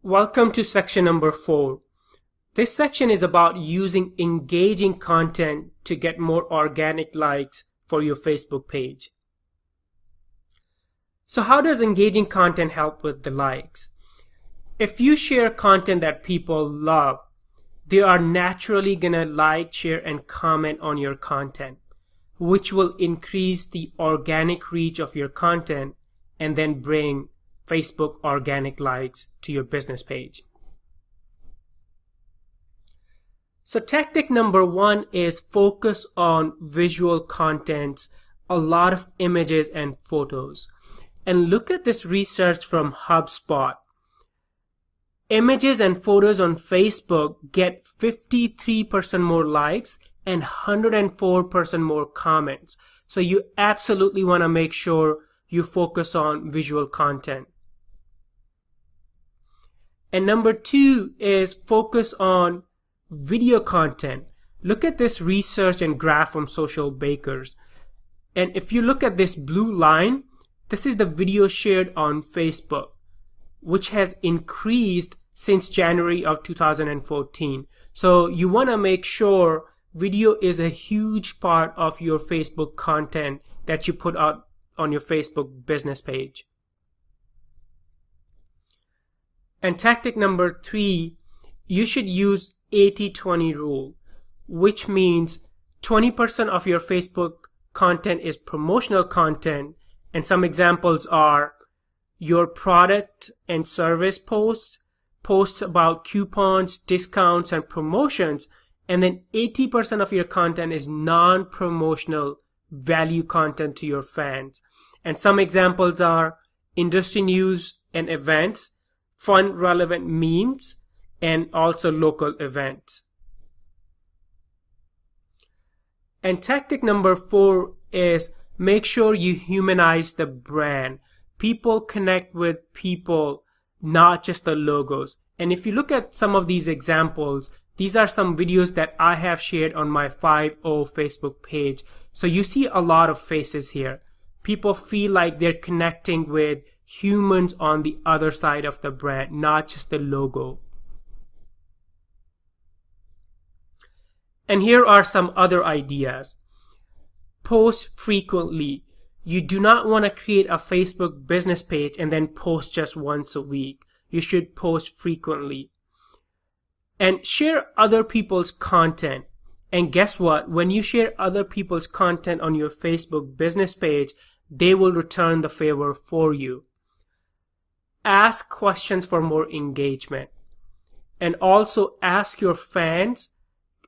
Welcome to section number 4. This section is about using engaging content to get more organic likes for your Facebook page. So how does engaging content help with the likes? If you share content that people love, they are naturally gonna like, share, and comment on your content, which will increase the organic reach of your content and then bring Facebook organic likes to your business page. So tactic number 1 is focus on visual contents, a lot of images and photos. And look at this research from HubSpot. Images and photos on Facebook get 53% more likes and 104% more comments. So you absolutely want to make sure you focus on visual content. And number 2 is focus on video content. Look at this research and graph from Social Bakers. And if you look at this blue line, this is the video shared on Facebook, which has increased since January of 2014. So you want to make sure video is a huge part of your Facebook content that you put out on your Facebook business page. And tactic number 3, you should use 80-20 rule, which means 20% of your Facebook content is promotional content. And some examples are your product and service posts, posts about coupons, discounts, and promotions. And then 80% of your content is non-promotional value content to your fans. And some examples are industry news and events, fun relevant memes, and also local events. And tactic number 4 is make sure you humanize the brand. People connect with people, not just the logos. And if you look at some of these examples, these are some videos that I have shared on my 5.0 Facebook page. So you see a lot of faces here. People feel like they're connecting with humans on the other side of the brand, not just the logo. And here are some other ideas. Post frequently. You do not want to create a Facebook business page and then post just once a week. You should post frequently. And share other people's content. And guess what? When you share other people's content on your Facebook business page, they will return the favor for you. Ask questions for more engagement. And also ask your fans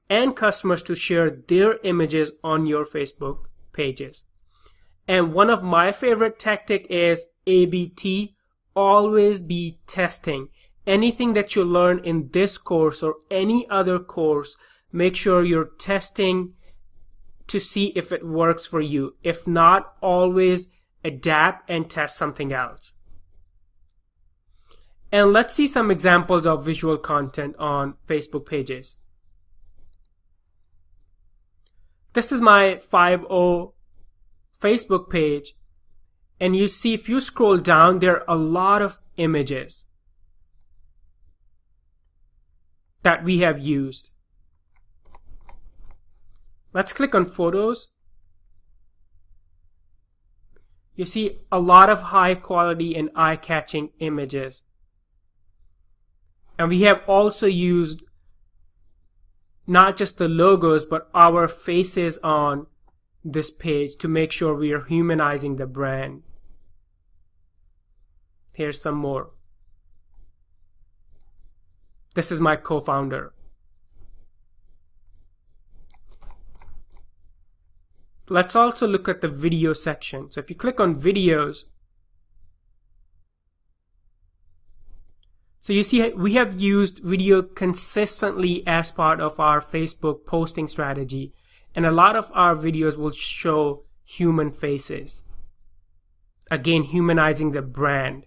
and customers to share their images on your Facebook pages. And one of my favorite tactics is ABT. Always be testing. Anything that you learn in this course or any other course, make sure you're testing to see if it works for you. If not, always adapt and test something else. And let's see some examples of visual content on Facebook pages. This is my 5.0 Facebook page. And you see, if you scroll down, there are a lot of images that we have used. Let's click on photos. You see a lot of high quality and eye-catching images. And we have also used not just the logos, but our faces on this page to make sure we are humanizing the brand. Here's some more. This is my co-founder. Let's also look at the video section. So if you click on videos, so you see we have used video consistently as part of our Facebook posting strategy. And a lot of our videos will show human faces. Again, humanizing the brand.